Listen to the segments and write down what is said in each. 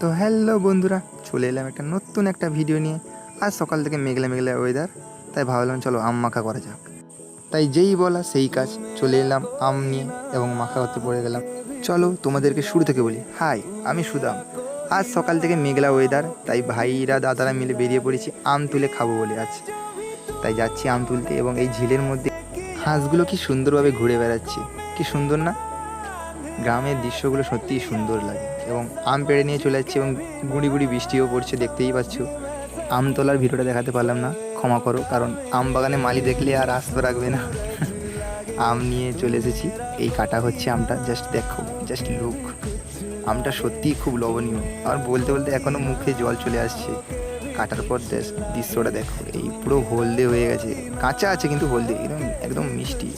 তো হ্যালো বন্ধুরা, চলে এলাম নতুন একটা ভিডিও নিয়ে। আজ সকাল থেকে মেঘলা মেঘলা ওয়েদার, তাই ভাবলাম চলো আম মাখা করা যাক। তাই যেই বলা সেই কাজ, চলে এলাম আম নিয়ে এবং মাখা করতে পড়ে গেলাম। চলো তোমাদেরকে শুরু থেকে বলি। হাই, আমি সুদাম। আজ সকাল থেকে মেঘলা ওয়েদার, তাই ভাইরা দাদারা মিলে বেরিয়ে পড়েছি আম তুলে খাবো বলে। আজ তাই যাচ্ছি আম তুলতে, এবং এই ঝিলের মধ্যে হাঁসগুলো কি সুন্দরভাবে ঘুরে বেড়াচ্ছে, কি সুন্দর না? গ্রামের দৃশ্যগুলো সত্যিই সুন্দর লাগে। এবং আম পেড়ে নিয়ে চলে যাচ্ছি, এবং গুঁড়ি গুঁড়ি বৃষ্টিও পড়ছে, দেখতেই পাচ্ছ। আম তোলার ভিডিওটা দেখাতে পারলাম না, ক্ষমা করো, কারণ আম বাগানে মালি দেখলে আর আসতে রাখবে না। আম নিয়ে চলে এসেছি, এই কাটা হচ্ছে আমটা। জাস্ট দেখো, জাস্ট লুক। আমটা সত্যিই খুব লবণীয়, আর বলতে বলতে এখনও মুখে জল চলে আসছে। কাটার পর দৃশ্যটা দেখো, এই পুরো হলদে হয়ে গেছে। কাঁচা আছে কিন্তু হলদে, একদম একদম মিষ্টি,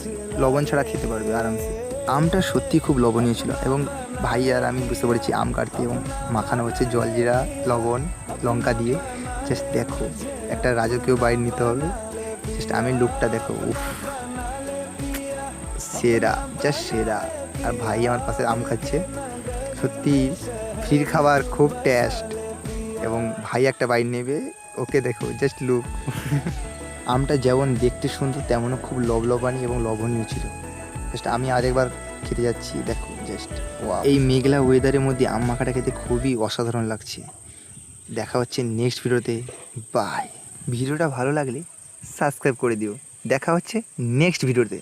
লবণ ছাড়া খেতে পারবে আরামসে। আমটা সত্যি খুব লবণীয় ছিল, এবং ভাই আর আমি বুঝতে পেরেছি আম কাটতে, এবং মাখানো হচ্ছে জলজিরা, লবণ, লঙ্কা দিয়ে। জাস্ট দেখো, একটা রাজকীয় বাইট নিতে হবে। জাস্ট আমের লুকটা দেখো, উফ, সেরা, জাস্ট সেরা। আর ভাই আমার পাশে আম খাচ্ছে। সত্যি ফ্রির খাবার খুব টেস্ট। এবং ভাই একটা বাইট নেবে, ওকে দেখো, জাস্ট লুক। আমটা যেমন দেখতে সুন্দর, তেমনও খুব লবলবানি এবং লবণীয় ছিল। জাস্ট আমি আরেকবার খেতে যাচ্ছি, দেখো জাস্ট ওয়াও। এই মেঘলা ওয়েদারের মধ্যে আম মাখাটা খেতে খুবই অসাধারণ লাগছে। দেখা হচ্ছে নেক্সট ভিডিওতে। বাই। ভিডিওটা ভালো লাগলে সাবস্ক্রাইব করে দিও। দেখা হচ্ছে নেক্সট ভিডিওতে।